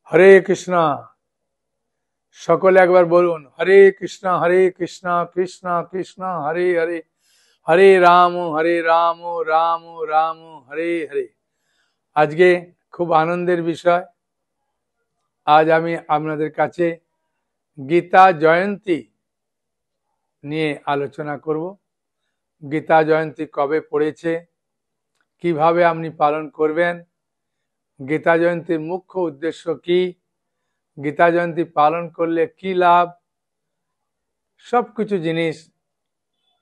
হরে কৃষ্ণ। সকলে একবার বলুন, হরে কৃষ্ণ কৃষ্ণ কৃষ্ণ হরে হরে, হরে রাম রাম রাম হরে হরে। আজকে খুব আনন্দের বিষয়, আজ আমি আপনাদের কাছে গীতা জয়ন্তী নিয়ে আলোচনা করব। গীতা জয়ন্তী কবে পড়েছে, কিভাবে আপনি পালন করবেন, গীতা জয়ন্তীর মুখ্য উদ্দেশ্য কি, গীতা জয়ন্তী পালন করলে কি লাভ, সবকিছু জিনিস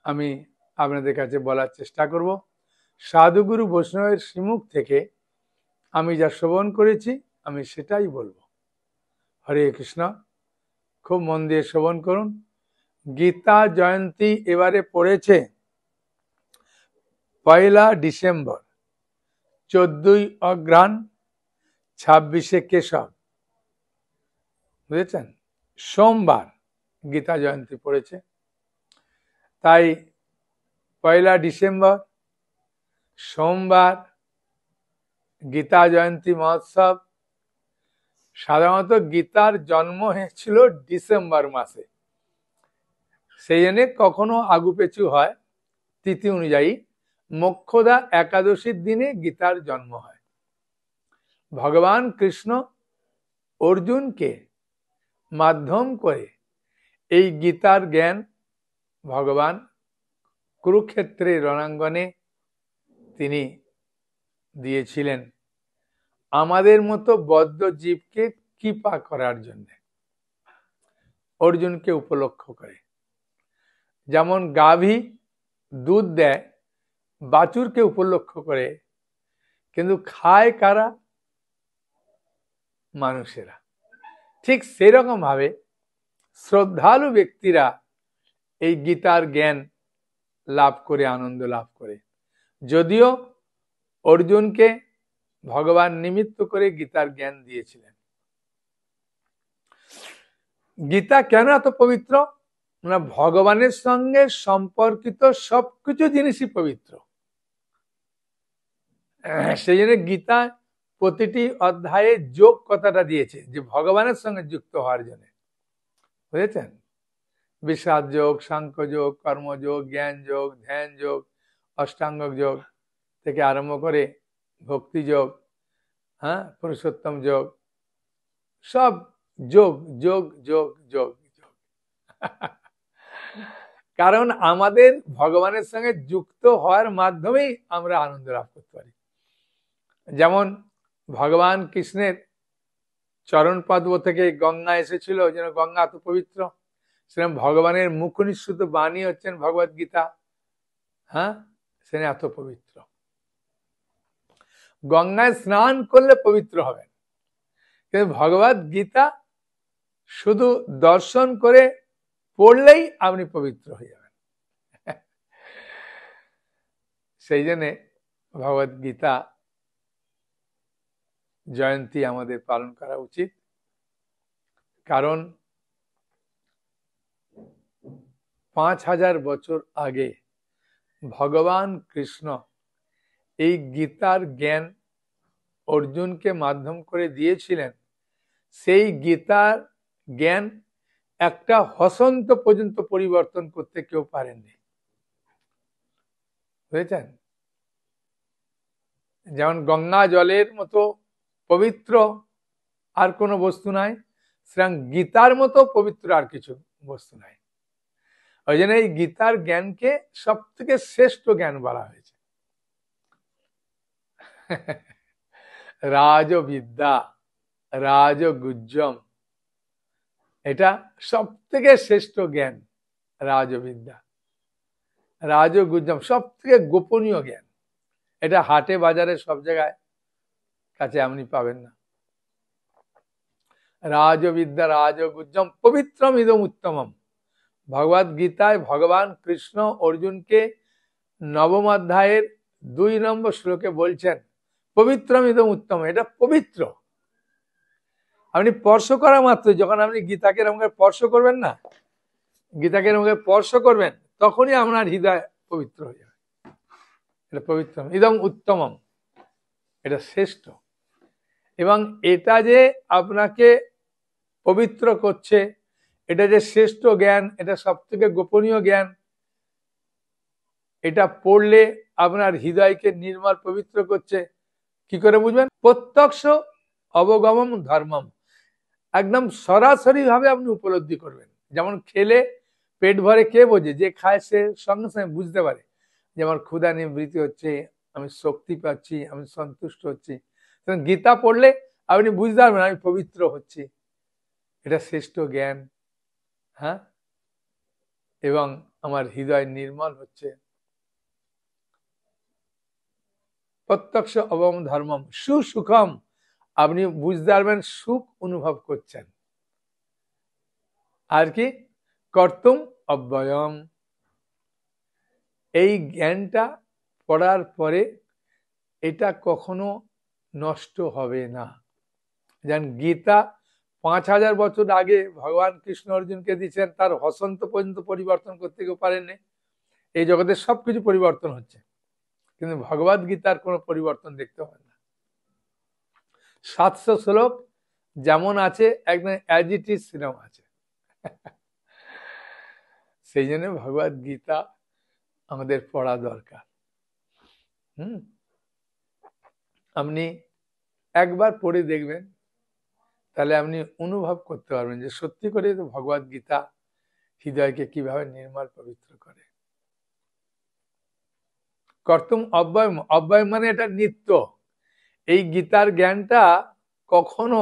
আমি আপনাদের কাছে বলার চেষ্টা করব। সাধুগুরু বৈষ্ণবের শ্রীমুখ থেকে আমি যা শ্রবণ করেছি আমি সেটাই বলবো। হরে কৃষ্ণ। খুব মন দিয়ে শ্রবণ করুন। গীতা জয়ন্তী এবারে পড়েছে 1 ডিসেম্বর, 14 অঘ্রাণ, 26 কেশব, বুঝেছেন? সোমবার গীতা জয়ন্তী পড়েছে, তাই 1 ডিসেম্বর সোমবার গীতা জয়ন্তী মহোৎসব। সাধারণত গীতার জন্ম হয়েছিল ডিসেম্বর মাসে, সেই জন্য কখনো আগুপেছু হয় তিথি অনুযায়ী। মোক্ষদা একাদশীর দিনে গীতার জন্ম হয়। ভগবান কৃষ্ণ অর্জুনকে মাধ্যম করে এই গীতার জ্ঞান ভগবান কুরুক্ষেত্রের রণাঙ্গনে তিনি দিয়েছিলেন আমাদের মতো বদ্ধ জীবকে কৃপা করার জন্য, অর্জুনকে উপলক্ষ করে। যেমন গাভী দুধ দেয় বাছুরকে উপলক্ষ করে, কিন্তু খায় কারা? মানুষেরা। ঠিক সেরকম ভাবে শ্রদ্ধালু ব্যক্তিরা এই গীতার জ্ঞান লাভ করে আনন্দ লাভ করে। যদিও অর্জুনকে ভগবান নিমিত্ত করে গীতার জ্ঞান দিয়েছিলেন। গীতা কেন এত পবিত্র? না, ভগবানের সঙ্গে সম্পর্কিত সবকিছু জিনিসই পবিত্র। সেই জন্য গীতা প্রতিটি অধ্যায়ে যোগ কথাটা দিয়েছে, যে ভগবানের সঙ্গে যুক্ত হওয়ার জন্য, বুঝেছেন? বিষাদ যোগ, সাংখ্য যোগ, কর্মযোগ, জ্ঞান যোগ, ধ্যান যোগ, অষ্টাঙ্গ যোগ থেকে আরম্ভ করে ভক্তি যোগ, পুরুষোত্তম যোগ, সব যোগ যোগ যোগ যোগ যোগ। কারণ আমাদের ভগবানের সঙ্গে যুক্ত হওয়ার মাধ্যমেই আমরা আনন্দ লাভ করতে পারি। যেমন ভগবান কৃষ্ণের চরণ পদ্ম থেকে গঙ্গা এসেছিল, যেন গঙ্গা এত পবিত্র, সেরকম ভগবানের মুখ নিঃসৃত বাণী হচ্ছেন ভগবত গীতা। সেটা এত পবিত্র। গঙ্গায় স্নান করলে পবিত্র হবেন, কিন্তু ভগবত গীতা শুধু দর্শন করে পড়লেই আপনি পবিত্র হয়ে যাবেন। সেই জন্যে ভগবত গীতা জয়ন্তী আমাদের পালন করা উচিত। কারণ 5000 বছর আগে ভগবান কৃষ্ণ এই গীতার জ্ঞান অর্জুনকে মাধ্যম করে দিয়েছিলেন। সেই গীতার জ্ঞান একটা হসন্ত পর্যন্ত পরিবর্তন করতে কেউ পারেননি, বুঝেছেন? যেমন গঙ্গা জলের মতো পবিত্র আর কোনো বস্তু নাই, সেরকম গীতার মতো পবিত্র আর কিছু বস্তু নাই। ওই জন্য এই গীতার জ্ঞানকে সব থেকে শ্রেষ্ঠ জ্ঞান বলা হয়েছে। রাজবিদ্যা, রাজগুজ্জম, এটা সব থেকে শ্রেষ্ঠ জ্ঞান। রাজবিদ্যা, রাজগুজ্জম সব থেকে গোপনীয় জ্ঞান। এটা হাটে বাজারে সব জায়গায় কাছে আপনি পাবেন না। রাজবিদ্যা রাজগুজ্জম পবিত্রম ইদম উত্তমম। ভগবদ গীতায় ভগবান কৃষ্ণ অর্জুনকে নবম অধ্যায়ের 2 নম্বর শ্লোকে বলছেন পবিত্রম ইদম উত্তম, এটা পবিত্র। আপনি স্পর্শ করা মাত্র, যখন আপনি গীতাকে এরকম স্পর্শ করবেন না, গীতাকে এরকম স্পর্শ করবেন, তখনই আপনার হৃদয় পবিত্র হয়ে যাবে। এটা পবিত্র ইদম উত্তমম, এটা শ্রেষ্ঠ। এবং এটা যে আপনাকে পবিত্র করছে, এটা যে শ্রেষ্ঠ জ্ঞান, এটা সব থেকে গোপনীয় জ্ঞান, এটা পড়লে আপনার হৃদয়কে নির্মল পবিত্র করছে। কি করে বুঝবেন? প্রত্যক্ষ অবগমম ধর্মম, একদম সরাসরি ভাবে আপনি উপলব্ধি করবেন। যেমন খেলে পেট ভরে কে বোঝে? যে খায় সে সঙ্গে সঙ্গে বুঝতে পারে যে আমার ক্ষুধা নিবৃত্তি হচ্ছে, আমি শক্তি পাচ্ছি, আমি সন্তুষ্ট হচ্ছি। গীতা পড়লে আপনি বুঝতে পারবেন আমি পবিত্র হচ্ছি, এটা শ্রেষ্ঠ জ্ঞান। হ্যাঁ, এবং আমার হৃদয় নির্মল হচ্ছে। প্রত্যক্ষ অবম ধর্মম সুসুখম, আপনি বুঝতে পারবেন সুখ অনুভব করছেন। আর কি? কর্তুম অব্যয়ম, এই জ্ঞানটা পড়ার পরে এটা কখনো নষ্ট হবে না। যেন গীতা 5000 বছর আগে ভগবান কৃষ্ণ অর্জুনকে দিচ্ছেন, তার হসন্ত পর্যন্ত পরিবর্তন করতে কেউ পারেননি। এই জগতের সবকিছু পরিবর্তন হচ্ছে, কিন্তু ভগবদ গীতার কোনো পরিবর্তন দেখতে হয় না। 700 শ্লোক যেমন আছে একদম অ্যাজ ইট ইজ সেরকম আছে। সেই জন্য ভগবদ গীতা আমাদের পড়া দরকার। আপনি একবার পড়ে দেখবেন, তাহলে আপনি অনুভব করতে পারবেন যে সত্যি করে ভগবদ গীতা হৃদয়কে কিভাবে নির্মল পবিত্র করে। কর্তুম অব্যয়ম, অব্যয় মানে এটা নিত্য। এই গীতার জ্ঞানটা কখনো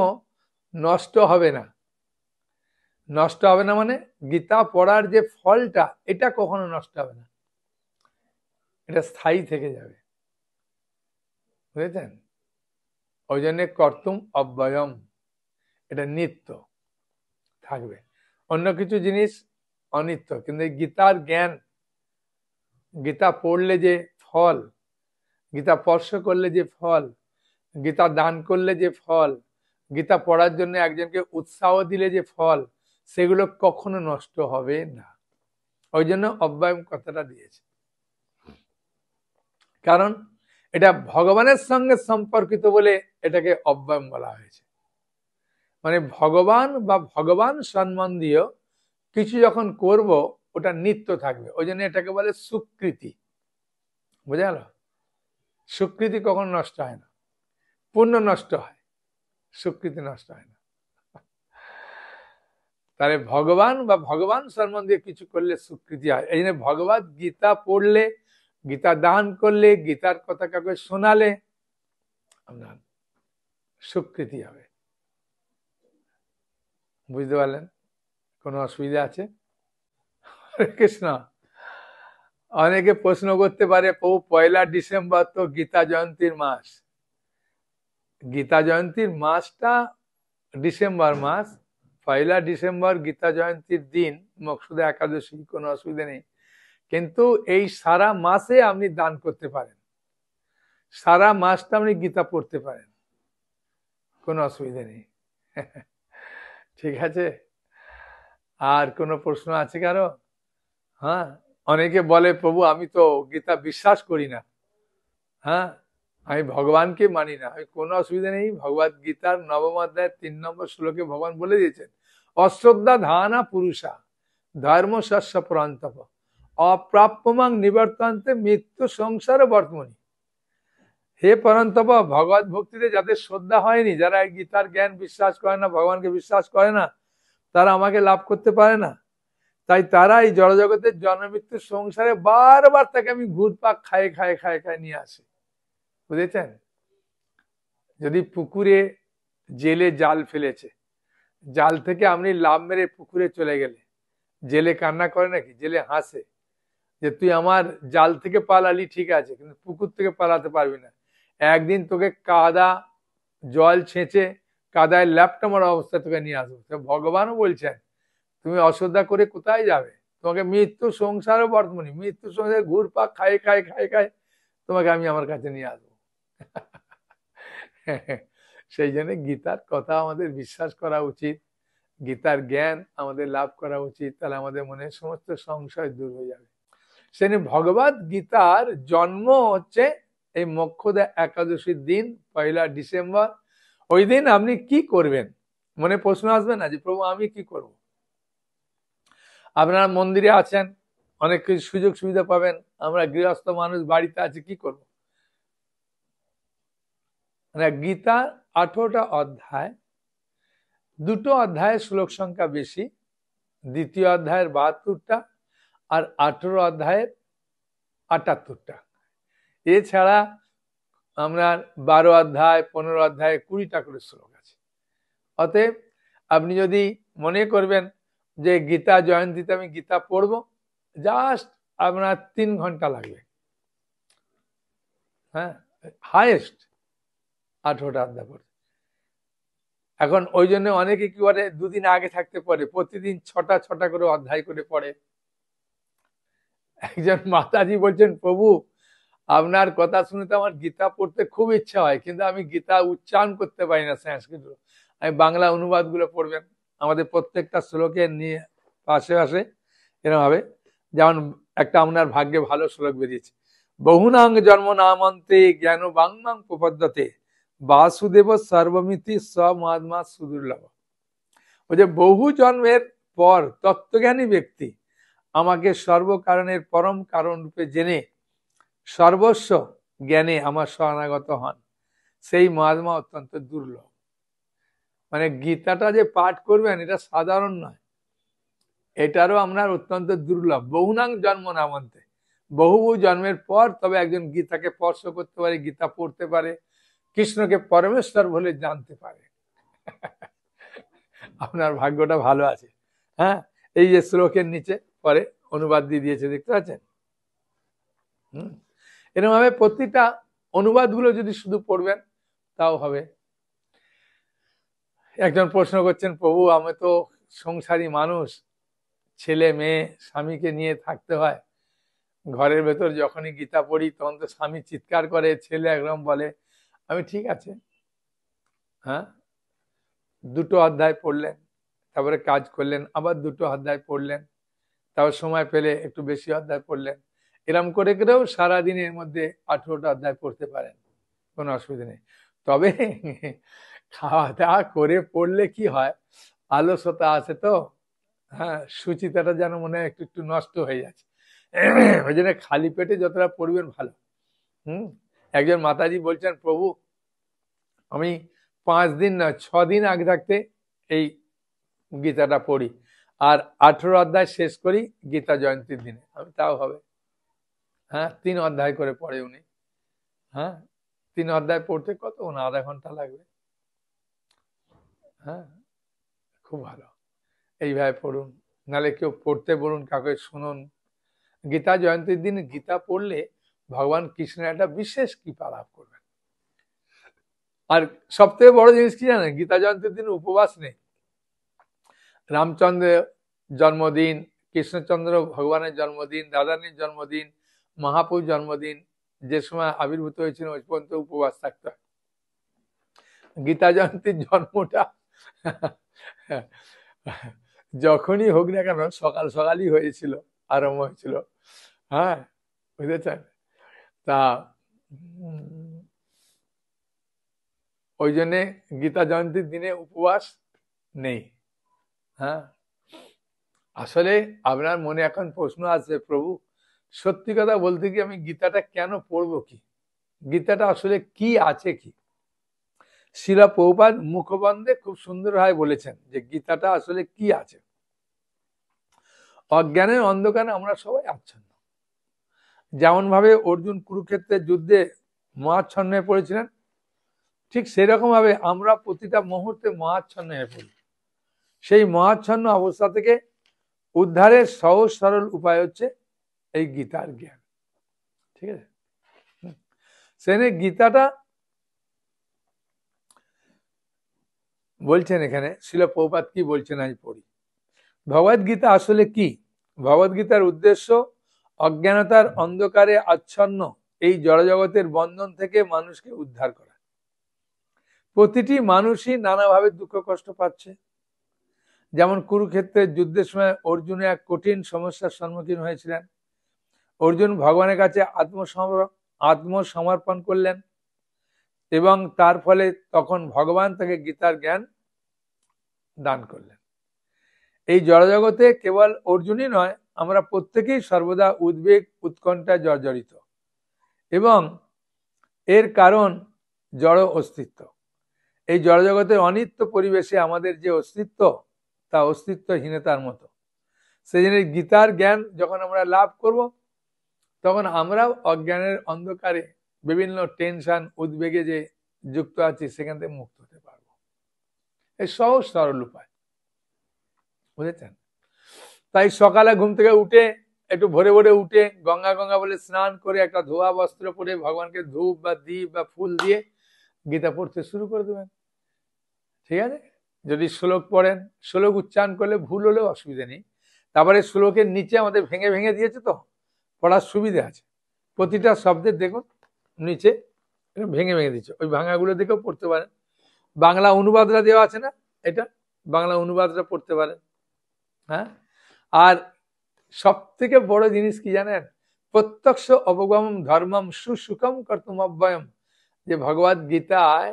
নষ্ট হবে না। নষ্ট হবে না মানে গীতা পড়ার যে ফলটা, এটা কখনো নষ্ট হবে না, এটা স্থায়ী থেকে যাবে। বুঝেছেন? ওই জন্য কর্তুম অব্যয়ম, এটা নিত্য থাকবে। অন্য কিছু জিনিস অনিত্য, কিন্তু এই গীতার জ্ঞান, গীতা পড়লে যে ফল, গীতা স্পর্শ করলে যে ফল, গীতা দান করলে যে ফল, গীতা পড়ার জন্য একজনকে উৎসাহ দিলে যে ফল, সেগুলো কখনো নষ্ট হবে না। ওই জন্য অব্যয়ম কথাটা দিয়েছে, কারণ এটা ভগবানের সঙ্গে সম্পর্কিত বলে এটাকে অব্যয়ম বলা হয়েছে। মানে ভগবান বা ভগবান সম্বন্ধীয় কিছু যখন করব, ওটা নিত্য থাকবে। ওই জন্য এটাকে বলে সুকৃতি। বোঝা গেল? সুকৃতি কখনো নষ্ট হয় না, পুণ্য নষ্ট হয়, সুকৃতি নষ্ট হয় না। তাহলে ভগবান বা ভগবান সম্বন্ধীয় কিছু করলে সুকৃতি হয়। এই জন্য ভগবদ গীতা পড়লে, গীতা দান করলে, গীতার কথা কাউকে শোনালে আপনার সুকৃতি হবে। বুঝতে পারলেন? কোনো অসুবিধা আছে? হরে কৃষ্ণ। অনেকে প্রশ্ন করতে পারে, প্রভু 1 ডিসেম্বর তো গীতা জয়ন্তীর মাস, গীতা জয়ন্তীর মাসটা ডিসেম্বর মাস, 1 ডিসেম্বর গীতা জয়ন্তীর দিন, মকসুদে একাদশী, কোনো অসুবিধা নেই। কিন্তু এই সারা মাসে আপনি দান করতে পারেন, সারা মাসটা আপনি গীতা পড়তে পারেন, কোনো অসুবিধা নেই। ঠিক আছে? আর কোনো প্রশ্ন আছে কারো? হ্যাঁ, অনেকে বলে প্রভু আমি তো গীতা বিশ্বাস করি না, হ্যাঁ আমি ভগবানকে মানি না। কোনো অসুবিধা নেই, ভগবদ গীতার 9ম অধ্যায় 3 নম্বর শ্লোকে ভগবান বলে দিয়েছেন, অশ্রদ্ধা ধানা পুরুষা ধর্ম শস্য পরন্তপ অপ্রাপ্যমাং নিবর্তন্তে মৃত্যু সংসার বর্তমানি। হে পরন্তপ, ভগবত ভক্তিতে যাদের শ্রদ্ধা হয়নি, যারা এই গীতার জ্ঞান বিশ্বাস করে না, ভগবানকে বিশ্বাস করে না, তারা আমাকে লাভ করতে পারে না। তাই তারা এই জড়জগতের জন্ম মৃত্যুর সংসারে বারবার তাকে আমি ঘুরপাক খায়ে খায়ে খায়ে খায়ে নিয়ে আসি। বুঝেছেন? যদি পুকুরে জেলে জাল ফেলেছে, জাল থেকে আপনি লাভ মেরে পুকুরে চলে গেলে, জেলে কান্না করে নাকি? জেলে হাসে যে তুই আমার জাল থেকে পালালি, ঠিক আছে, কিন্তু পুকুর থেকে পালাতে পারবি না। একদিন তোকে কাদা জল ছেঁচে কাদায় ল্যাপটা মারা অবস্থায় তোকে নিয়ে আসবো। ভগবানও বলছেন তুমি অশ্রদ্ধা করে কোথায় যাবে? তোমাকে মৃত্যু সংসারও বর্তমানে, মৃত্যু সংসারে ঘুরপাক খাই খাই খাই খাই তোমাকে আমি আমার কাছে নিয়ে আসবো। সেই জন্য গীতার কথা আমাদের বিশ্বাস করা উচিত, গীতার জ্ঞান আমাদের লাভ করা উচিত, তাহলে আমাদের মনে সমস্ত সংশয় দূর হয়ে যাবে। সেই ভগবদ গীতার জন্ম হচ্ছে এই মোক্ষদা একাদশীর দিন, 1 ডিসেম্বর। ওই দিন আপনি কি করবেন? মনে প্রশ্ন আসবে না যে প্রভু আমি কি করব? আপনারা মন্দিরে আছেন, অনেক কিছু সুযোগ সুবিধা পাবেন, আমরা গৃহস্থ মানুষ বাড়িতে আছি, কি করব? মানে গীতা 18টা অধ্যায়, দুটো অধ্যায়ের শ্লোক সংখ্যা বেশি, দ্বিতীয় অধ্যায়ের 72টা আর 18 অধ্যায়ের 78টা। এছাড়া আমরা 12 অধ্যায়, 15 অধ্যায়ে 20টা করে শ্লোক আছে। অতএব আপনি যদি মনে করবেন যে গীতা জয়ন্তীতে আমি গীতা পড়ব, জাস্ট আপনার 3 ঘন্টা লাগবে। হ্যাঁ, হাইয়েস্ট 18টা অধ্যায় পড়ে। এখন ওই জন্য অনেকে কি করে, দুদিন আগে থাকতে পড়ে, প্রতিদিন 6টা করে অধ্যায় করে পড়ে। একজন মাতাজি বলছেন, প্রভু আপনার কথা শুনে তো আমার গীতা পড়তে খুব ইচ্ছা হয়, কিন্তু আমি গীতা উচ্চারণ করতে পারি না সংস্কৃত। আমি বাংলা অনুবাদ গুলো পড়বেন, আমাদের প্রত্যেকটা শ্লোকের নিয়ে পাশে পাশে এরকম হবে। যেমন একটা আপনার ভাগ্যে ভালো শ্লোক বেরিয়েছে, বহুনাং জন্ম নামন্তে জ্ঞান বাংমাং প্রপদ্যতে বাসুদেব সর্বমিতি স্বমাত্মা সুদুর্লভ। ওই যে বহু জন্মের পর তত্ত্বজ্ঞানী ব্যক্তি আমাকে সর্বকারণের পরম কারণ রূপে জেনে সর্বস্ব জ্ঞানে আমার শরণাগত হন, সেই মহাত্মা অত্যন্ত দুর্লভ। মানে গীতাটা যে পাঠ করবেন এটা সাধারণ নয়, এটারও আপনার অত্যন্ত দুর্লভ। বহুনাং জন্ম নামন্তে, বহু জন্মের পর তবে একজন গীতাকে স্পর্শ করতে পারে, গীতা পড়তে পারে, কৃষ্ণকে পরমেশ্বর বলে জানতে পারে। আপনার ভাগ্যটা ভালো আছে। হ্যাঁ, এই যে শ্লোকের নিচে পরে অনুবাদ দিয়ে দিয়েছে, দেখতে পাচ্ছেন? এরকম ভাবে প্রতিটা অনুবাদগুলো যদি শুধু পড়বেন তাও হবে। একজন প্রশ্ন করছেন, প্রভু আমি তো সংসারী মানুষ, ছেলে মেয়ে স্বামীকে নিয়ে থাকতে হয়, ঘরের ভেতর যখনই গীতা পড়ি তখন তো স্বামী চিৎকার করে, ছেলে একদম বলে। আমি ঠিক আছে, হ্যাঁ, 2টো অধ্যায় পড়লেন, তারপরে কাজ করলেন, আবার 2টো অধ্যায় পড়লেন, তারপর সময় পেলে একটু বেশি অধ্যায় পড়লেন, এরম করে করেও সারাদিনের মধ্যে 18টা অধ্যায় পড়তে পারেন, কোনো অসুবিধা নেই। তবে খাওয়া দাওয়া করে পড়লে কি হয়, আলস্যতা আছে তো, হ্যাঁ, সুচিতাটা যেন মনে হয় একটু একটু নষ্ট হয়ে যাচ্ছে। ওই জন্য খালি পেটে যতটা পড়বেন ভালো। একজন মাতাজি বলছেন, প্রভু আমি 5 দিন না 6 দিন আগে থাকতে এই গীতাটা পড়ি, আর 18 অধ্যায় শেষ করি গীতা জয়ন্তীর দিনে। আমি তাও হবে। হ্যাঁ, 3 অধ্যায় করে পড়ে উনি। হ্যাঁ, 3 অধ্যায় পড়তে কত, আধা ঘন্টা লাগবে। হ্যাঁ, খুব ভালো, এইভাবে পড়ুন, নালে কেউ পড়তে বলুন, কাউকে শুনুন। গীতা জয়ন্তীর দিন গীতা পড়লে ভগবান কৃষ্ণের একটা বিশেষ কৃপা লাভ করবেন। আর সব থেকে বড় জিনিস কি জানেন, গীতা জয়ন্তীর দিন উপবাস নেই। রামচন্দ্রের জন্মদিন, কৃষ্ণচন্দ্র ভগবানের জন্মদিন, রাধারানীর জন্মদিন, মহাপ্রভুর জন্মদিন, যে সময় আবির্ভূত হয়েছিল ওই পর্যন্ত উপবাস থাকতে হয়। গীতা জয়ন্তীর জন্মটা যখনই হোক না কেন সকাল সকালই হয়েছিল, আরম্ভ হয়েছিল। হ্যাঁ, বুঝেছেন? তা ওই জন্যে গীতা জয়ন্তীর দিনে উপবাস নেই। হ্যাঁ, আসলে আপনার মনে এখন প্রশ্ন আছে, প্রভু সত্যি কথা বলতে কি আমি গীতাটা কেন পড়বো, কি গীতাটা আসলে কি আছে, কি? শিলা প্রভুপাদ মুখবন্ধে খুব সুন্দরভাবে বলেছেন যে গীতাটা আসলে কি আছে। অজ্ঞানের অন্ধকারে আমরা সবাই আচ্ছন্ন। যেমন ভাবে অর্জুন কুরুক্ষেত্রের যুদ্ধে মহাচ্ছন্ন হয়ে পড়েছিলেন, ঠিক সেরকম ভাবে আমরা প্রতিটা মুহূর্তে মহাচ্ছন্ন হয়ে পড়ি। সেই মহাচ্ছন্ন অবস্থা থেকে উদ্ধারের সহজ সরল উপায় হচ্ছে এই গীতার জ্ঞান। ঠিক আছে, সেখানে গীতাটা বলছেন, এখানে শিল প্রভুপাদ কি বলছেন আমি পড়ি। ভগবদ গীতা আসলে কি? ভগবদ গীতার উদ্দেশ্য অজ্ঞানতার অন্ধকারে আচ্ছন্ন এই জড়জগতের বন্ধন থেকে মানুষকে উদ্ধার করা। প্রতিটি মানুষই নানাভাবে দুঃখ কষ্ট পাচ্ছে। যেমন কুরুক্ষেত্রের যুদ্ধের সময় অর্জুন এক কঠিন সমস্যার সম্মুখীন হয়েছিলেন। অর্জুন ভগবানের কাছে আত্মসমর্পণ করলেন। এবং তার ফলে তখন ভগবান তাকে গীতার জ্ঞান দান করলেন। এই জড়জগতে কেবল অর্জুনই নয়, আমরা প্রত্যেকেই সর্বদা উদ্বেগ উৎকণ্ঠা জর্জরিত, এবং এর কারণ জড় অস্তিত্ব। এই জড়জগতের অনিত্য পরিবেশে আমাদের যে অস্তিত্ব, তা অস্তিত্বহীনতার মতো। সেই জন্য গীতার জ্ঞান যখন আমরা লাভ করব, তখন আমরাও অজ্ঞানের অন্ধকারে বিভিন্ন টেনশন উদ্বেগে যে যুক্ত আছি সেখান থেকে মুক্ত হতে পারবো। এই সহজ সরল উপায়, বুঝেছেন? তাই সকালে ঘুম থেকে উঠে একটু ভোরে ভোরে উঠে গঙ্গা গঙ্গা বলে স্নান করে একটা ধোয়া বস্ত্র পরে ভগবানকে ধূপ বা দীপ বা ফুল দিয়ে গীতা পড়তে শুরু করে দেবেন। ঠিক আছে? যদি শ্লোক পড়েন, শ্লোক উচ্চারণ করলে ভুল হলেও অসুবিধা নেই। তারপরে শ্লোকের নিচে আমাদের ভেঙে ভেঙে দিয়েছে, তো পড়ার সুবিধা আছে। প্রতিটা শব্দের দেখুন নিচে ভেঙে ভেঙে দিচ্ছে, ওই ভাঙাগুলো দেখেও পড়তে পারেন। বাংলা অনুবাদটা দেওয়া আছে না, এটা বাংলা অনুবাদটা পড়তে পারেন। হ্যাঁ, আর সব থেকে বড় জিনিস কি জানেন? প্রত্যক্ষ অবগমম ধর্মম সুসুখম কর্তুম অব্যয়ম। যে ভগবদ গীতায়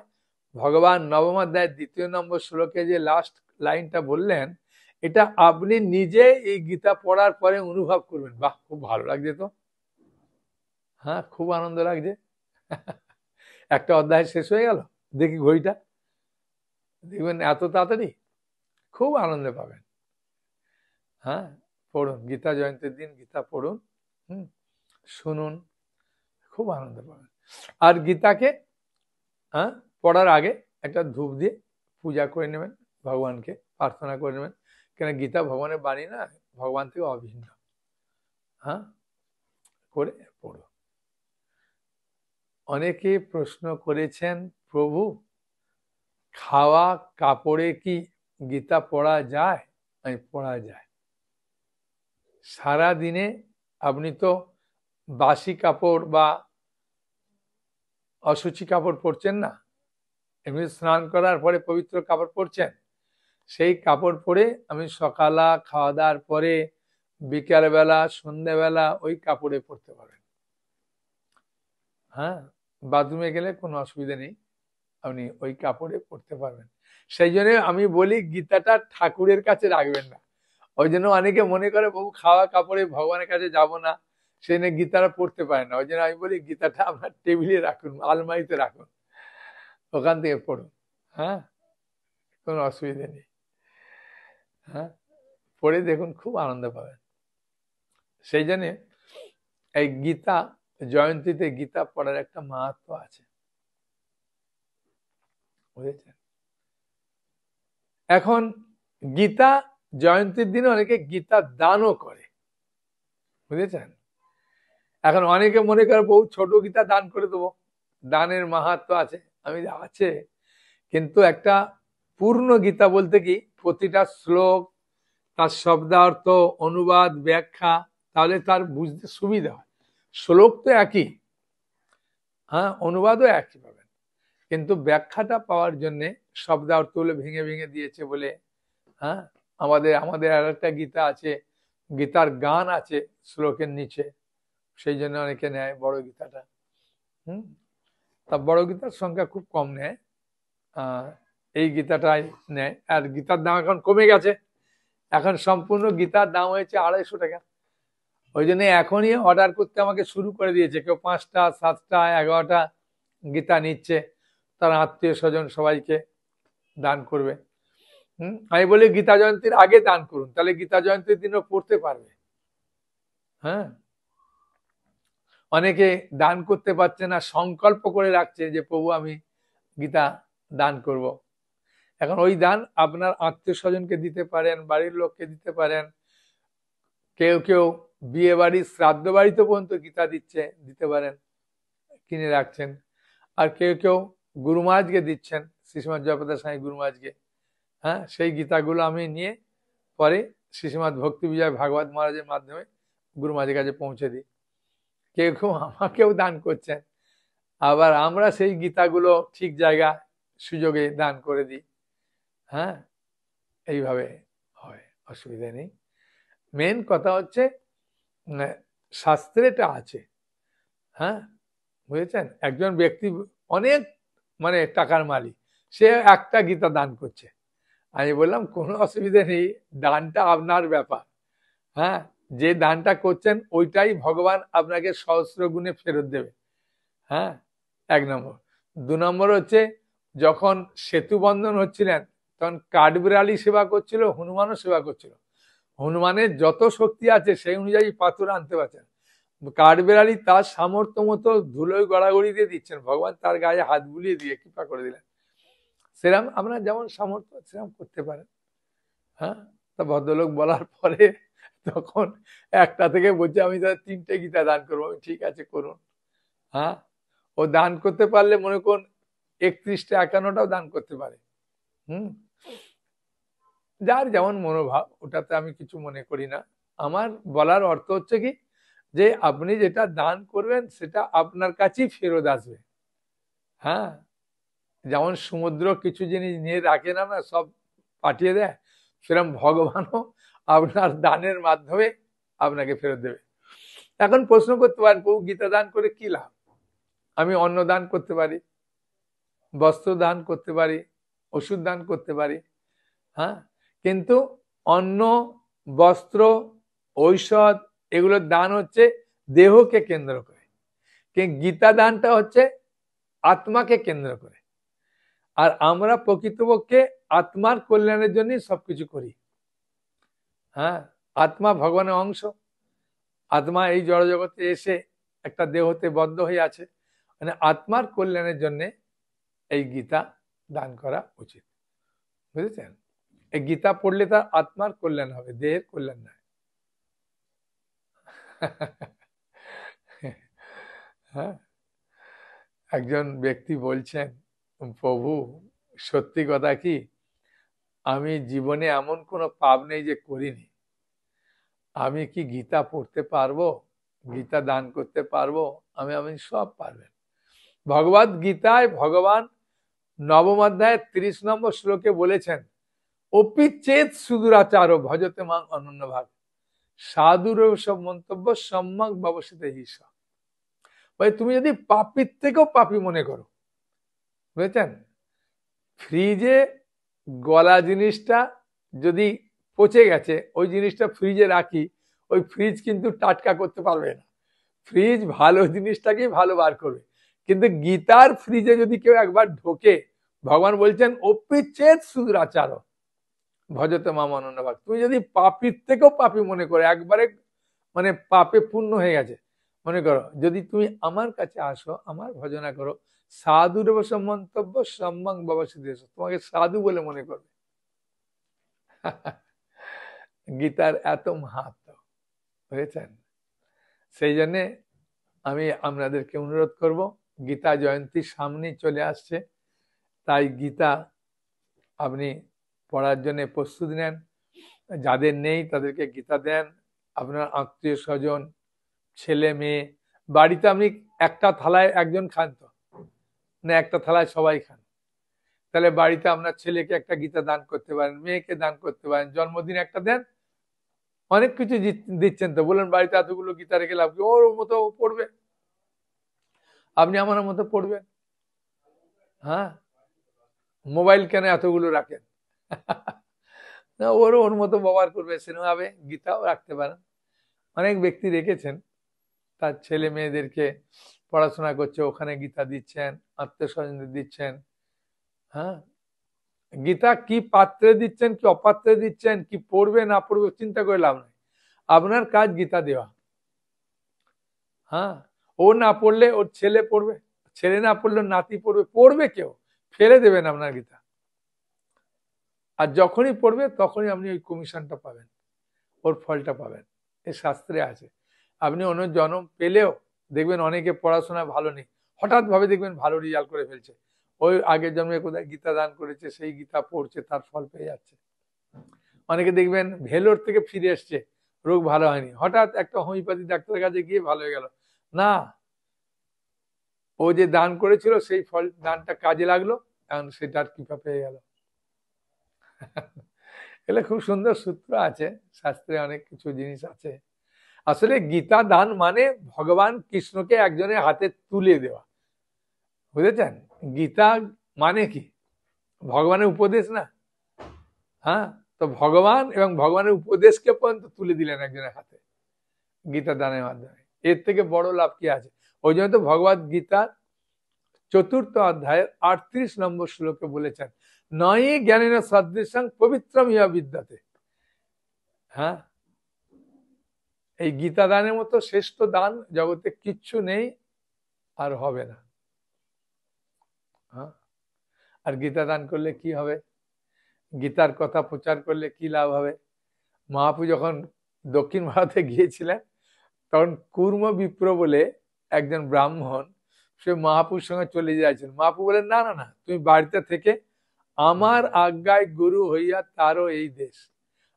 ভগবান নবম অধ্যায় 2 নম্বর শ্লোকে যে লাস্ট লাইনটা বললেন, এটা আপনি নিজে এই গীতা পড়ার পরে অনুভব করবেন। বাহ, খুব ভালো লাগছে তো। হ্যাঁ, খুব আনন্দ লাগছে। একটা অধ্যায় শেষ হয়ে গেল, দেখি ঘড়িটা, দেখবেন এত তাড়াতাড়ি, খুব আনন্দ পাবেন। হ্যাঁ, পড়ুন, গীতা জয়ন্তীর দিন গীতা পড়ুন, শুনুন, খুব আনন্দ পাবেন। আর গীতাকে পড়ার আগে একটা ধূপ দিয়ে পূজা করে নেবেন, ভগবানকে প্রার্থনা করে নেবেন, কেন গীতা ভগবানের বাণী না, ভগবান থেকে অভিন্ন। হ্যাঁ, করে পড়ো। অনেকে প্রশ্ন করেছেন, প্রভু খাওয়া কাপড়ে কি গীতা পড়া যায়? আমি পড়া যায়। সারা দিনে আপনি তো বাসি কাপড় বা অসুচি কাপড় পরছেন না, এমনি স্নান করার পরে পবিত্র কাপড় পরছেন। সেই কাপড় পরে আমি সকালা খাওয়া দাওয়ার পরে বিকালবেলা সন্ধ্যেবেলা ওই কাপড়ে পরতে পারেন। হ্যাঁ, বাথরুমে গেলে কোনো অসুবিধা নেই, আপনি ওই কাপড়ে পড়তে পারবেন। সেই জন্য আমি বলি গীতাটা ঠাকুরের কাছে রাখবেন না। ওই জন্য অনেকে মনে করে বহু খাওয়া কাপড়ে ভগবানের কাছে যাব না, সেই নিয়ে গীতাটা পড়তে পারে না। ওই জন্য আমি বলি গীতাটা আপনার টেবিলে রাখুন, আলমারিতে রাখুন, ওখান থেকে পড়ুন। হ্যাঁ, কোনো অসুবিধা নেই। হ্যাঁ, পড়ে দেখুন, খুব আনন্দ পাবেন। সেই জন্য এই গীতা জয়ন্তীতে গীতা পড়ার একটা মাহাত্ম্য আছে, বুঝেছেন? এখন গীতা জয়ন্তীর দিনে অনেকে গীতা দানও করে, বুঝেছেন? এখন অনেকে মনে করে বহু ছোট গীতা দান করে দেবো, দানের মাহাত্ম্য আছে। আমি আছে, কিন্তু একটা পূর্ণ গীতা বলতে কি, প্রতিটা শ্লোক, তার শব্দার্থ, অনুবাদ, ব্যাখ্যা, তাহলে তার বুঝতে সুবিধা হয়। শ্লোক তো একই, হ্যাঁ, অনুবাদও একই পাবেন, কিন্তু ব্যাখ্যাটা পাওয়ার জন্যে শব্দার্থগুলো ভেঙে ভেঙে দিয়েছে বলে। হ্যাঁ, আমাদের আর একটা গীতা আছে, গীতার গান আছে শ্লোকের নিচে, সেই জন্য অনেকে নেয় বড় গীতাটা। তা বড় গীতার সংখ্যা খুব কম নেয়, এই গীতাটাই নেয়। আর গীতার দাম এখন কমে গেছে, এখন সম্পূর্ণ গীতার দাম হয়েছে 250 টাকা। ওই জন্য এখনই অর্ডার করতে আমাকে শুরু করে দিয়েছে, কেউ 5টা 7টা 11টা গীতা নিচ্ছে, তার আত্মীয় স্বজন সবাইকে দান করবে। আমি বলি গীতা জয়ন্তীর আগে দান করুন, তাহলে গীতা জয়ন্তীর দিনও পড়তে পারবে। হ্যাঁ, অনেকে দান করতে পারছে না, সংকল্প করে রাখছে যে প্রভু আমি গীতা দান করব। এখন ওই দান আপনার আত্মীয় স্বজনকে দিতে পারেন, বাড়ির লোককে দিতে পারেন, কেউ কেউ বিয়ে বাড়ি শ্রাদ্ধ বাড়িতে পর্যন্ত গীতা দিতে পারেন, কিনে রাখছেন। আর কেউ কেউ গুরু মহারাজকে দিচ্ছেন, শ্রীশ্রীমৎ জয়প্রকাশ স্বামী গুরু মহারাজকে। হ্যাঁ, সেই গীতাগুলো আমি নিয়ে পরে শ্রীশ্রীমৎ ভক্তি বিজয় ভাগবত মহারাজের মাধ্যমে গুরু মহারাজের কাছে পৌঁছে দিই। কেউ কেউ আমাকেও দান করছেন, আবার আমরা সেই গীতাগুলো ঠিক জায়গা সুযোগে দান করে দিই। হ্যাঁ, এইভাবে হয়, অসুবিধা নেই। মেন কথা হচ্ছে শাস্ত্রে এটা আছে। হ্যাঁ, বুঝেছেন? একজন ব্যক্তি অনেক মানে টাকার মালিক, সে একটা গীতা দান করছে। আমি বললাম কোনো অসুবিধা নেই, দানটা আপনার ব্যাপার। হ্যাঁ, যে দানটা করছেন ওইটাই ভগবান আপনাকে সহস্র গুণে ফেরত দেবে। হ্যাঁ, 1 নম্বর। 2 নম্বর হচ্ছে, যখন সেতু বন্ধন হচ্ছিলেন তখন কাঠবিড়ালি সেবা করছিল, হনুমানও সেবা করছিল। হনুমানের যত শক্তি আছে সেই অনুযায়ী পাথর আনতে পারছেন, কাঠবিড়ালি তার সামর্থ্য মতো ধুলোয় গড়াগড়ি দিয়ে দিচ্ছেন, ভগবান তার গায়ে হাত বুলিয়ে দিয়ে কৃপা করে দিলেন। সেরকম আপনার যেমন সামর্থ্য সেরকম করতে পারেন। হ্যাঁ, তা ভদ্রলোক বলার পরে তখন একটা থেকে বলছে আমি তাদের 3টে গীতা দান করবো। আমি ঠিক আছে করুন। হ্যাঁ, ও দান করতে পারলে মনে করুন 31টা 51টাও দান করতে পারে। হুম, যার যেমন মনোভাব, ওটাতে আমি কিছু মনে করি না। আমার বলার অর্থ হচ্ছে কি, যে আপনি যেটা দান করবেন সেটা আপনার কাছেই ফেরত আসবে। হ্যাঁ, যেমন সমুদ্র কিছু জিনিস নিয়ে রাখে না, না সব পাঠিয়ে দেয়, সেরকম ভগবানও আপনার দানের মাধ্যমে আপনাকে ফেরত দেবে। এখন প্রশ্ন করতে পারেন, প্রভু গীতা দান করে কি লাভ? আমি অন্ন দান করতে পারি, বস্ত্র দান করতে পারি, ওষুধ দান করতে পারি। হ্যাঁ, কিন্তু অন্ন, বস্ত্র, ঔষধ এগুলোর দান হচ্ছে দেহকে কেন্দ্র করে, কিন্তু গীতা দানটা হচ্ছে আত্মাকে কেন্দ্র করে। আর আমরা প্রকৃতপক্ষে আত্মার কল্যাণের জন্য সবকিছু করি। হ্যাঁ, আত্মা ভগবানের অংশ, আত্মা এই জড়জগতে এসে একটা দেহতে বদ্ধ হয়ে আছে, মানে আত্মার কল্যাণের জন্য এই গীতা দান করা উচিত। বুঝেছেন? এই গীতা পড়লে তার আত্মার কল্যাণ হবে, দেহের কল্যাণ নয়। হ্যাঁ, একজন ব্যক্তি বলছেন, প্রভু সত্যি কথা কি, আমি জীবনে এমন কোনো পাপ নেই যে করিনি, আমি কি গীতা পড়তে পারবো, গীতা দান করতে পারবো? আমি সব পারবেন। ভগবদ গীতায় ভগবান 9ম অধ্যায়ের 30 নম্বর শ্লোকে বলেছেন, অপিচ্ছেদ সুদূরাচার ভজতে মাং অনন্য ভাগ, সাধুর সব মন্তব্য সম্যক ব্যবস্থিত হিসা। ভাই তুমি যদি পাপীর থেকেও পাপী মনে করো, বুঝেছেন? ফ্রিজে গলা জিনিসটা যদি পচে গেছে, ওই জিনিসটা ফ্রিজে রাখি, ওই ফ্রিজ কিন্তু টাটকা করতে পারবে না। ফ্রিজ ভালো জিনিসটাকেই ভালো বার করবে। কিন্তু গীতার ফ্রিজে যদি কেউ একবার ঢোকে, ভগবান বলছেন অপিচ্ছেদ সুদূরাচার ভজতে মাম অনন্য ভাগ। তুমি যদি পাপীর থেকেও পাপী মনে করো, একবারে মানে পাপে পূর্ণ হয়ে গেছে মনে করো, যদি তুমি আমার কাছে আসো, আমার ভজনা করো, সাধুর বসে মন্তব্য সম্যক ব্যবস্থিত, তোমাকে সাধু বলে মনে করবে। গীতার এত মাহাত্ম্য, বুঝেছেন? সেই জন্যে আমি আপনাদেরকে অনুরোধ করব, গীতা জয়ন্তীর সামনেই চলে আসছে, তাই গীতা আপনি পড়ার জন্য প্রস্তুতি নেন। যাদের নেই তাদেরকে গীতা দেন। আপনার আত্মীয় স্বজন, ছেলে মেয়ে, বাড়িতে আপনি একটা থালায় একজন খান তো না, একটা থালায় সবাই খান, তাহলে বাড়িতে আপনার ছেলেকে একটা গীতা দান করতে পারেন, মেয়েকে দান করতে পারেন, জন্মদিন একটা দেন, অনেক কিছু দিচ্ছেন তো। বলেন বাড়িতে এতগুলো গীতা রেখে লাভ কি, ওর মতো পড়বে, আপনি আমার মতো পড়বেন। হ্যাঁ, মোবাইল কেন এতগুলো রাখেন? না, ওর মতো ব্যবহার করবে, সেরকমভাবে গীতাও রাখতে পারেন। অনেক ব্যক্তি রেখেছেন, তার ছেলে মেয়েদেরকে পড়াশোনা করছে, ওখানে গীতা দিচ্ছেন, আত্মীয় স্বজনদের দিচ্ছেন। হ্যাঁ, গীতা কি পাত্রে দিচ্ছেন, কি অপাত্রে দিচ্ছেন, কি পড়বে না পড়বে চিন্তা করে লাভ নেই, আপনার কাজ গীতা দেওয়া। হ্যাঁ, ও না পড়লে ওর ছেলে পড়বে, ছেলে না পড়লে নাতি পড়বে, পড়বে কেউ, ফেলে দেবেন আপনার গীতা। আর যখনই পড়বে তখনই আপনি ওই কমিশনটা পাবেন, ওর ফলটা পাবেন, এ শাস্ত্রে আছে। আপনি অন্য জন্ম পেলেও দেখবেন অনেকে পড়াশোনা ভালো নেই, হঠাৎ ভাবে দেখবেন ভালো রেজাল্ট করে ফেলছে, ওই আগের জন্মে কোথায় গীতা দান করেছে, সেই গীতা পড়ছে, তার ফল পেয়ে যাচ্ছে। অনেকে দেখবেন ভেলোর থেকে ফিরে এসছে, রোগ ভালো হয়নি, হঠাৎ একটা হোমিওপ্যাথি ডাক্তারের কাছে গিয়ে ভালো হয়ে গেল। না, ও যে দান করেছিল সেই ফল, দানটা কাজে লাগলো, এখন সেটার কৃপা পেয়ে গেল। এগুলো খুব সুন্দর সূত্র আছে শাস্ত্রে, অনেক কিছু জিনিস আছে। আসলে গীতা দান মানে ভগবান কৃষ্ণকে একজনের হাতে তুলে দেওয়া, বুঝেছেন? গীতা মানে কি? ভগবানের উপদেশ না? হ্যাঁ, তো ভগবান এবং ভগবানের উপদেশকে পর্যন্ত তুলে দিলেন একজনের হাতে গীতা দানের মাধ্যমে। এর থেকে বড় লাভ কি আছে? ওই জন্য তো ভগবদ গীতার 4th অধ্যায়ের 38 নম্বর শ্লোকে বলেছেন, নয়ি জ্ঞানেন সদৃশং পবিত্রম ইহা বিদ্যতে। হ্যাঁ, এই গীতা দানের মতো শ্রেষ্ঠ দান জগতে কিচ্ছু নেই আর হবে না। হ্যাঁ, আর গীতা দান করলে কি হবে? গীতার কথা প্রচার করলে কি লাভ হবে? মহাপ্রভু যখন দক্ষিণ ভারতে গিয়েছিলেন, তখন কুর্ম বিপ্র বলে একজন ব্রাহ্মণ, সে মহাপ্রভুর সঙ্গে চলে যাচ্ছেন। মহাপ্রভু বলেন, না না না, তুমি বাড়িতে থেকে আমার আজ্ঞায় গুরু হইয়া তারও এই দেশ।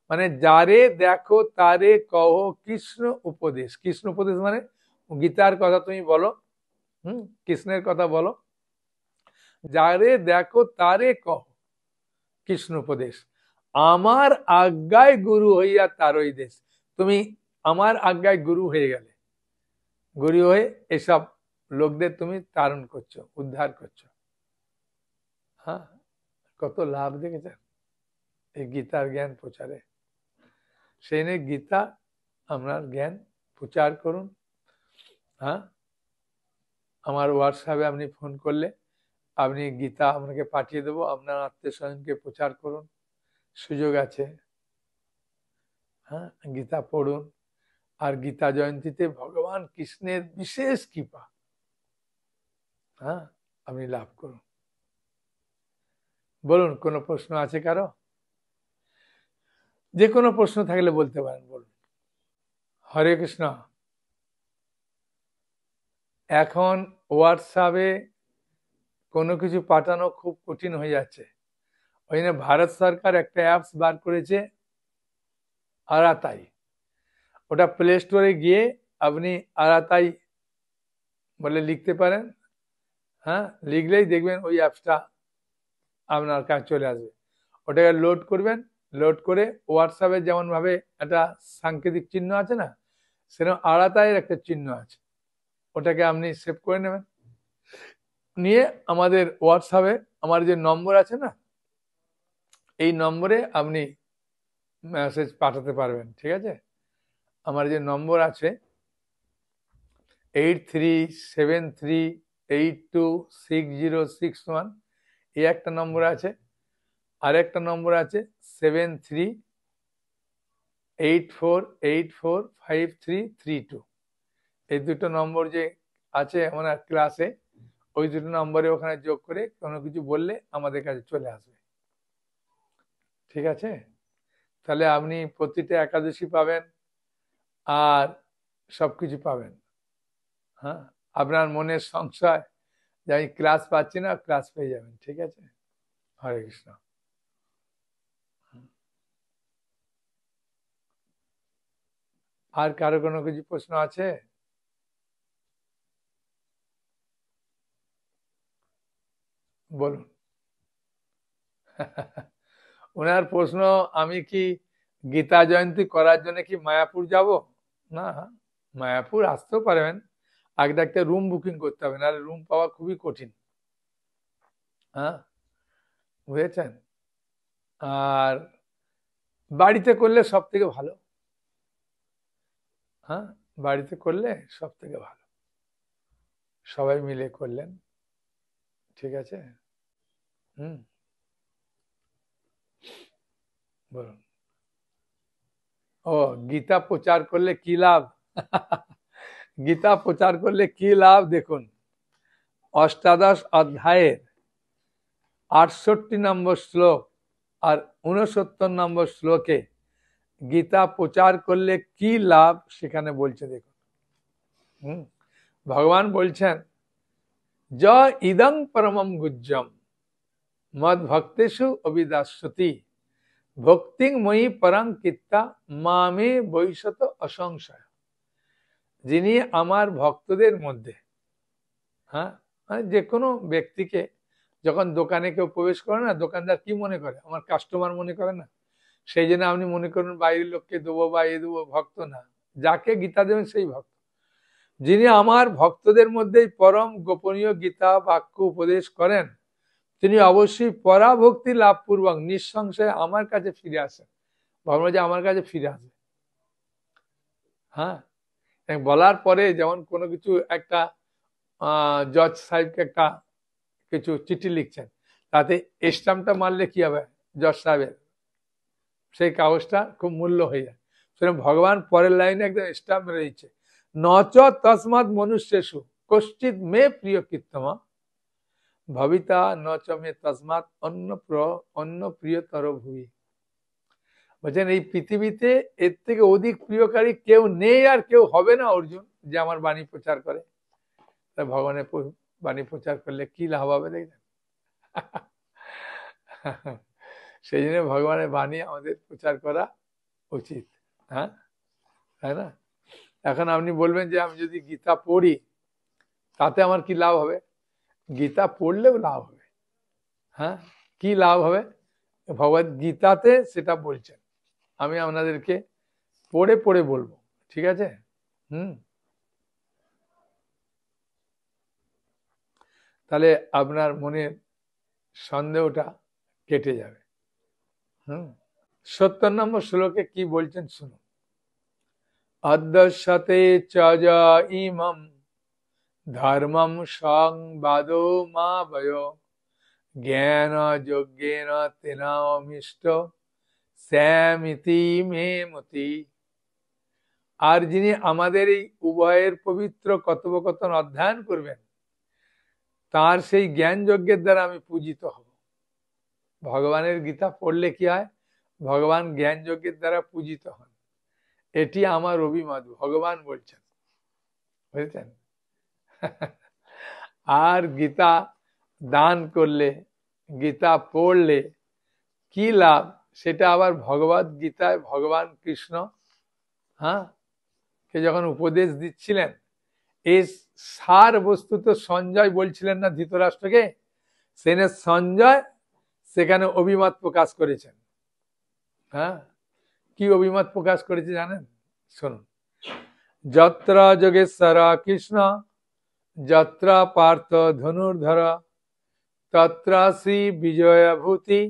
মানে যারে দেখো তারে কহ কৃষ্ণ উপদেশ। কৃষ্ণ উপদেশ মানে গীতার কথা তুমি বলো, কৃষ্ণের কথা বলো। যারে দেখো তারে কহ কৃষ্ণ উপদেশ, আমার আজ্ঞায় গুরু হইয়া তারই দেশ। তুমি আমার আজ্ঞায় গুরু হয়ে গেলে, গুরু হয়ে এসব লোকদের তুমি তারণ করছো, উদ্ধার করছো। হ্যাঁ, কত লাভ দেখেছেন এই গীতার জ্ঞান প্রচারে। সেই নিয়ে গীতা আপনার জ্ঞান প্রচার করুন। হ্যাঁ, আমার হোয়াটসঅ্যাপে আপনি ফোন করলে আপনি গীতা আপনাকে পাঠিয়ে দেবো, আপনার আত্মীয় স্বজনকে প্রচার করুন, সুযোগ আছে। হ্যাঁ, গীতা পড়ুন। আর গীতা জয়ন্তীতে ভগবান কৃষ্ণের বিশেষ কৃপা হ্যাঁ আপনি লাভ করুন। বলুন, কোনো প্রশ্ন আছে কারো? যে কোনো প্রশ্ন থাকলে বলতে পারেন, বলুন। হরে কৃষ্ণ। এখন হোয়াটসঅ্যাপে কোনো কিছু পাঠানো খুব কঠিন হয়ে যাচ্ছে। ওই জন্য ভারত সরকার একটা অ্যাপস বার করেছে, আরাতাই। ওটা প্লে স্টোরে গিয়ে আপনি আরাতাই বলে লিখতে পারেন। হ্যাঁ, লিখলেই দেখবেন ওই অ্যাপসটা আপনার কাছে চলে আসবে। ওটাকে লোড করবেন, লোড করে হোয়াটসঅ্যাপে যেমন ভাবে একটা সাংকেতিক চিহ্ন আছে না, সেরকম আরাতাইয়ের একটা চিহ্ন আছে, ওটাকে আপনি সেভ করে নেবেন। নিয়ে আমাদের হোয়াটসঅ্যাপে আমার যে নম্বর আছে না, এই নম্বরে আপনি মেসেজ পাঠাতে পারবেন। ঠিক আছে, আমার যে নম্বর আছে 8373826061, এই একটা নম্বর আছে। আর একটা নম্বর আছে 7384845332। এই দুটো নম্বর যে আছে আমার ক্লাসে, ওই দুটো নম্বরে ওখানে যোগ করে কোনো কিছু বললে আমাদের কাছে চলে আসবে। ঠিক আছে, তাহলে আপনি প্রতিটা একাদশী পাবেন আর সবকিছু পাবেন। হ্যাঁ, আপনার মনের সংশয় যে আমি ক্লাস পাচ্ছি না, ক্লাস পেয়ে যাবেন। ঠিক আছে, হরে কৃষ্ণ। আর কারো কোনো কিছু প্রশ্ন আছে? বলুন। ওনার প্রশ্ন, আমি কি গীতা জয়ন্তী করার জন্য কি মায়াপুর যাব? না, মায়াপুর আসতেও পারবেন, আগে একটা রুম বুকিং করতে হবে, নাহলে রুম পাওয়া খুবই কঠিন। হ্যাঁ, বুঝেছেন? আর বাড়িতে করলে সব থেকে ভালো। হ্যাঁ, বাড়িতে করলে সব থেকে ভালো, সবাই মিলে করলেন। ঠিক আছে। হুম, বলুন। ও, গীতা প্রচার করলে কি লাভ? গীতা প্রচার করলে কি লাভ দেখুন, অষ্টাদশ অধ্যায়ের 68 নম্বর শ্লোক আর 69 নম্বর শ্লোকে গীতা প্রচার করলে কি লাভ সেখানে বলছে দেখুন। ভগবান বলছেন, য ইদং পরমম গুজ্জম মদ ভক্তেষু অবিদাস্যতি ভক্তিং মই পরং কিত্তা মামে বৈশত অসংশয়। যিনি আমার ভক্তদের মধ্যে, হ্যাঁ মানে যে কোনো ব্যক্তিকে যখন দোকানে কেউ প্রবেশ করে না, দোকানদার কি মনে করে? আমার কাস্টমার মনে করে না? সেই জন্য আপনি মনে করুন বাইরের লোককে দেবো বা এ দেবো, ভক্ত না। যাকে গীতা দেবেন সেই ভক্ত। যিনি আমার ভক্তদের মধ্যে পরম গোপনীয় গীতা বাক্য উপদেশ করেন, তিনি অবশ্যই পরাভক্তি লাভ পূর্বক নিঃসংশয়ে আমার কাছে ফিরে আসেন। ভগবান যে আমার কাছে ফিরে আসে। হ্যাঁ, বলার পরে যেমন কোনো কিছু একটা জজ সাহেবকে একটা কিছু চিঠি লিখছেন, তাতে স্ট্যাম্পটা মারলে কি হবে, জজ সাহেবের সেই কাগজটা খুব মূল্য হয়ে যায়। সেরকম ভগবান পরের লাইনে একদম স্ট্যাম্প মেরে দিচ্ছে, নচ তসমাৎ মনুষ্যেষু কশ্চিৎ মে প্রিয় কীর্তমা ভবিতা নচ মে তসমাৎ অন্য প্রিয়তর ভুবি। বলছেন এই পৃথিবীতে এর থেকে অধিক প্রিয়কারী কেউ নেই আর কেউ হবে না অর্জুন, যে আমার বাণী প্রচার করে। তা ভগবানের বাণী প্রচার করলে কি লাভ হবে দেখলেন? সেই জন্য ভগবানের বাণী আমাদের প্রচার করা উচিত। হ্যাঁ, তাই না? এখন আপনি বলবেন যে আমি যদি গীতা পড়ি তাতে আমার কি লাভ হবে? গীতা পড়লেও লাভ হবে। হ্যাঁ, কি লাভ হবে? ভগবদ গীতাতে সেটা বলছেন, আমি আপনাদেরকে পড়ে পড়ে বলবো, ঠিক আছে? তাহলে আপনার মনের সন্দেহটা কেটে যাবে। 70 নম্বর শ্লোকে কি বলছেন শুনুন। অদ্যশতে চজ ইমম ধর্মম সংবাদো মা বয় জ্ঞান যজ্ঞেন তেনামিষ্ট স্যামিতি মে মতি। আর যিনি আমাদের এই উভয়ের পবিত্র কথোপকথন অধ্যয়ন করবেন, তার সেই জ্ঞান যজ্ঞের দ্বারা আমি পূজিত হব। ভগবানের গীতা পড়লে কি হয়? ভগবান জ্ঞান যজ্ঞের দ্বারা পূজিত হন। এটি আমার অভিমত, ভগবান বলছেন, বুঝেছেন? আর গীতা দান করলে, গীতা পড়লে কি লাভ, সেটা আবার ভগবদ গীতায় ভগবান কৃষ্ণ কে যখন উপদেশ দিচ্ছিলেন, এই সার বস্তু তো সঞ্জয় বলছিলেন না ধৃতরাষ্ট্রকে, সেনে সঞ্জয় সেখানে অভিমত প্রকাশ করেছেন। কি অভিমত প্রকাশ করেছে জানেন? শুনুন। যত্র যোগেশ্বর কৃষ্ণ যত্র পার্থ ধনুর্ধর তত্র শ্রী বিজয়ভূতি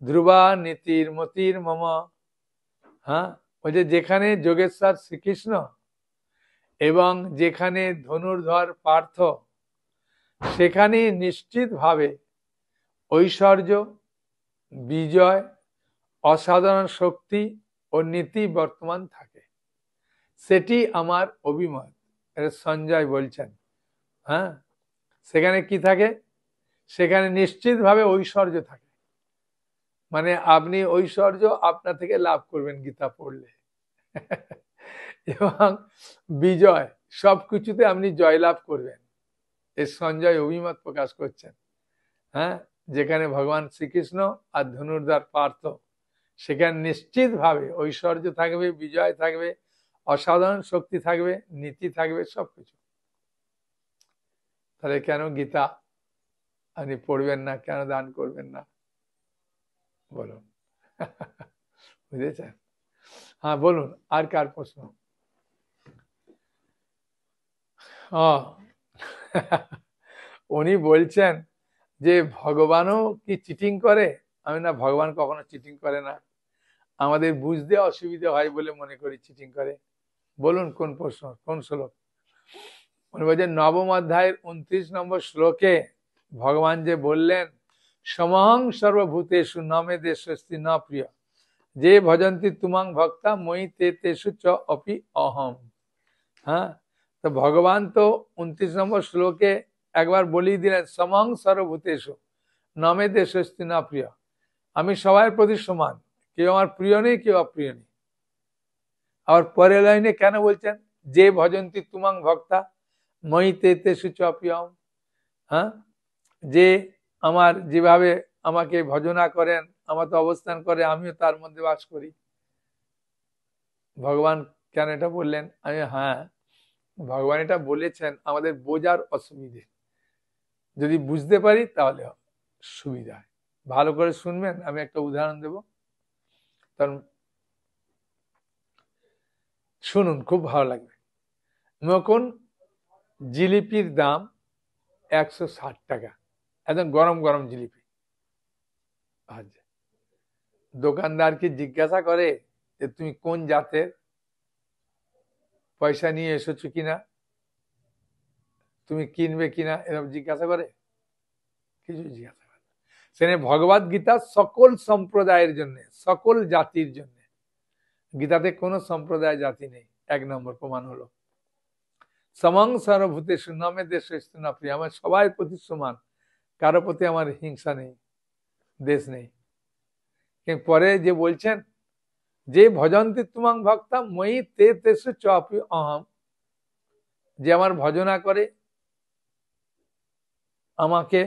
ধ্রুবা নীতির মতির মম। ওই যেখানে যোগেশ্বর শ্রীকৃষ্ণ এবং যেখানে ধনুর্ধর পার্থ, সেখানে নিশ্চিতভাবে ঐশ্বর্য, বিজয়, অসাধারণ শক্তি ও নীতি বর্তমান থাকে। সেটি আমার অভিমত, এটা সঞ্জয় বলছেন। সেখানে কি থাকে? সেখানে নিশ্চিতভাবে ঐশ্বর্য থাকে। মানে আপনি ঐশ্বর্য আপনার থেকে লাভ করবেন গীতা পড়লে, এবং বিজয়, সবকিছুতে আপনি জয়লাভ করবেন। এই সঞ্জয় অভিমত প্রকাশ করছেন। যেখানে ভগবান শ্রীকৃষ্ণ আর ধনুর্ধর পার্থ, সেখানে নিশ্চিতভাবে ঐশ্বর্য থাকবে, বিজয় থাকবে, অসাধারণ শক্তি থাকবে, নীতি থাকবে, সবকিছু। তাহলে কেন গীতা আপনি পড়বেন না, কেন দান করবেন না বলুন? বুঝেছেন? হ্যাঁ, বলুন, আর কার প্রশ্ন? উনি বলছেন যে ভগবানও কি চিটিং করে? আমি না, ভগবান কখনো চিটিং করে না, আমাদের বুঝতে অসুবিধা হয় বলে মনে করি চিটিং করে। বলুন কোন প্রশ্ন, কোন শ্লোক? উনি বলছেন নবম অধ্যায়ের 29 নম্বর শ্লোকে ভগবান যে বললেন সমহং সর্বভূতেষু ন মে দেশস্তি ন প্রিয় যে ভজন্তি তুমাং ভক্তা মই তে তেষু চ অপি অহম। তো ভগবান তো 29 নম্বর শ্লোকে একবার বলেই দিলেন সমহং সর্বভূতেষু ন মে দেশস্তি ন প্রিয়, আমি সবার প্রতি সমান, কেউ আমার প্রিয় নেই, কেউ অপ্রিয় নেই। আবার পরের লাইনে কেন বলছেন যে ভজন্তি তুমাং ভক্তা মই তে তেষু চ অপি অহম। যে আমার যেভাবে আমাকে ভজনা করেন, আমার তো অবস্থান করে, আমিও তার মধ্যে বাস করি। ভগবান কেন এটা বললেন? আমি ভগবান এটা বলেছেন আমাদের বোঝার অসুবিধে, যদি বুঝতে পারি তাহলে সুবিধা হয়। ভালো করে শুনবেন, আমি একটা উদাহরণ দেব, কারণ শুনুন, খুব ভালো লাগবে। যখন জিলিপির দাম 160 টাকা, একদম গরম গরম জিলিপি। আচ্ছা, দোকানদারকে জিজ্ঞাসা করে যে তুমি কোন জাতের, পয়সা নিয়ে এসেছো কিনা, তুমি কিনবে কিনা, এরকম জিজ্ঞাসা করে? কিছু জিজ্ঞাসা করে? সেখানে ভগবদ গীতা সকল সম্প্রদায়ের জন্য, সকল জাতির জন্য। গীতাতে কোনো সম্প্রদায় জাতি নেই, 1 নম্বর প্রমাণ হলো। সমং সর্বভূতেষু ন মে দ্বেষস্য ন প্রিয়ঃ, আমার সবার প্রতি সমান, কারো প্রতি আমার হিংসা নেই, দেশ নেই। কিন্তু পরে যে বলছেন যে ভজন্তি তুমাং ভক্তা ময়ি তে তেষু চাপি অহম, যে আমার ভজনা করে, আমাকে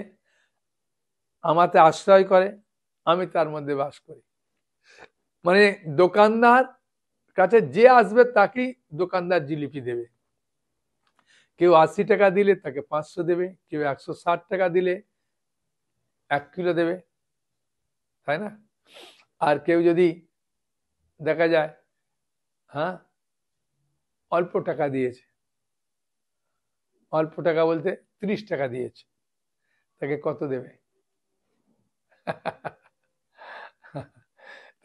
আমাতে আশ্রয় করে, আমি তার মধ্যে বাস করি। মানে দোকানদার কাছে যে আসবে তাকেই দোকানদার জিলিপি দেবে। কেউ 80 টাকা দিলে তাকে 500 দেবে, কেউ 160 টাকা দিলে 1 কিলো দেবে, তাই না? আর কেউ যদি দেখা যায় হ্যাঁ অল্প টাকা দিয়েছে, অল্প টাকা বলতে 30 টাকা দিয়েছে, তাকে কত দেবে?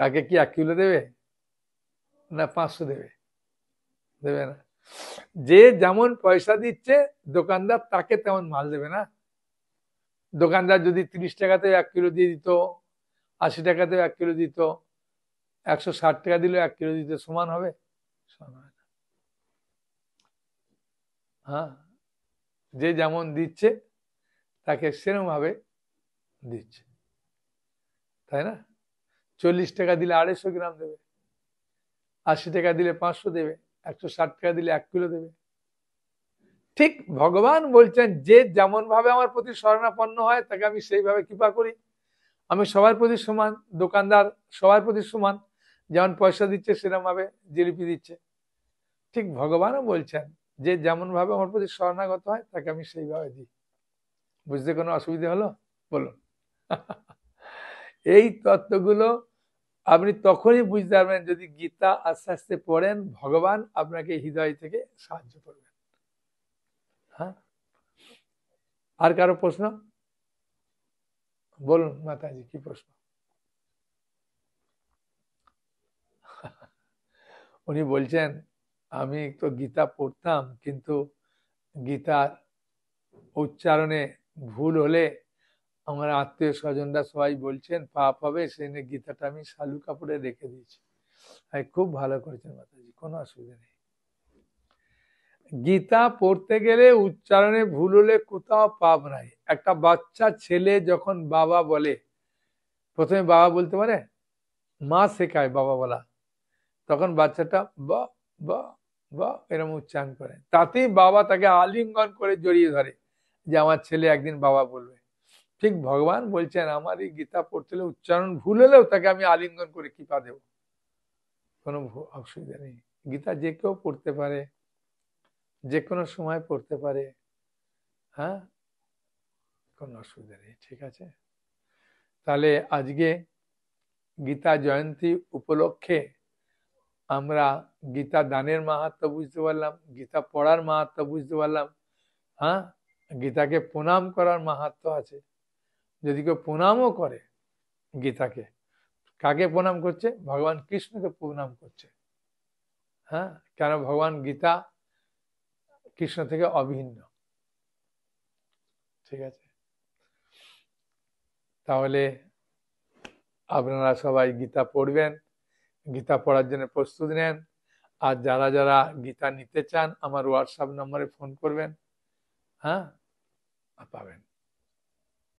তাকে কি 1 কিলো দেবে না 500 দেবে? দেবে না। যে যেমন পয়সা দিচ্ছে দোকানদার তাকে তেমন মাল দেবে না। দোকানদার যদি 30 টাকাতে 1 কিলো দিয়ে দিত, 80 টাকাতে 1 কিলো দিত, 160 টাকা দিলে 1 কিলো দিতে সমান হবে? সমান হয় না। হ্যাঁ, যে যেমন দিচ্ছে তাকে সেরকম ভাবে দিচ্ছে, তাই না? 40 টাকা দিলে 250 গ্রাম দেবে, 80 টাকা দিলে 500 দেবে, 160 টাকা দিলে 1 কিলো দেবে। ঠিক ভগবান বলছেন যে যেমন ভাবে আমার প্রতি শরণাপন্ন হয় তাকে আমি সেইভাবে কৃপা করি। আমি সবার প্রতি সমান, দোকানদার সবার প্রতি সমান, যেমন পয়সা দিচ্ছে সেরকম ভাবে জিলিপি দিচ্ছে। ঠিক ভগবানও বলছেন যে যেমন ভাবে আমার প্রতি শরণাগত হয় তাকে আমি সেইভাবে দিই। বুঝতে কোনো অসুবিধা হলো? বলুন। এই তত্ত্বগুলো আপনি তখনই বুঝতে পারবেন যদি গীতা আস্তে আস্তে পড়েন, ভগবান আপনাকে হৃদয় থেকে সাহায্য করবেন। হ্যাঁ, আর কারো প্রশ্ন? বলুন মাতাজি, কি প্রশ্ন? উনি বলছেন আমি তো গীতা পড়তাম, কিন্তু গীতার উচ্চারণে ভুল হলে আমার আত্মীয় স্বজনরা সবাই বলছেন পাপ হবে, সেই নিয়ে গীতাটা আমি শালু কাপড়ে রেখে দিয়েছি। খুব ভালো করেছেন মাতাজি, কোনো অসুবিধা নেই। গীতা পড়তে গেলে উচ্চারণে ভুল হলে কোথাও পাপ নাই। একটা বাচ্চা ছেলে যখন বাবা বলে, প্রথমে বাবা বলতে পারে, মা শেখায় বাবা বলা, তখন বাচ্চাটা বা বা বা এরকম উচ্চারণ করে, তাতেই বাবা তাকে আলিঙ্গন করে জড়িয়ে ধরে যে আমার ছেলে একদিন বাবা বলবে। ঠিক ভগবান বলছেন আমার এই গীতা পড়তে হলে উচ্চারণ ভুল হলেও তাকে আমি আলিঙ্গন করে কৃপা দেব, কোনো অসুবিধা নেই। গীতা যে কেউ পড়তে পারে, যে কোনো সময় পড়তে পারে, হ্যাঁ, কোনো অসুবিধা নেই। ঠিক আছে, তাহলে আজকে গীতা জয়ন্তী উপলক্ষে আমরা গীতা দানের মাহাত্ম্য বুঝতে পারলাম, গীতা পড়ার মাহাত্ম্য বুঝতে পারলাম। হ্যাঁ, গীতাকে প্রণাম করার মাহাত্ম্য আছে। যদি কেউ প্রণামও করে গীতাকে, কাকে প্রণাম করছে? ভগবান কৃষ্ণকে প্রণাম করছে। হ্যাঁ, কেন? ভগবান গীতা কৃষ্ণ থেকে অভিন্ন। ঠিক আছে, তাহলে আপনারা সবাই গীতা পড়বেন, গীতা পড়ার জন্য প্রস্তুতি নেন। আর যারা যারা গীতা নিতে চান আমার হোয়াটসঅ্যাপ নম্বরে ফোন করবেন, হ্যাঁ, পাবেন।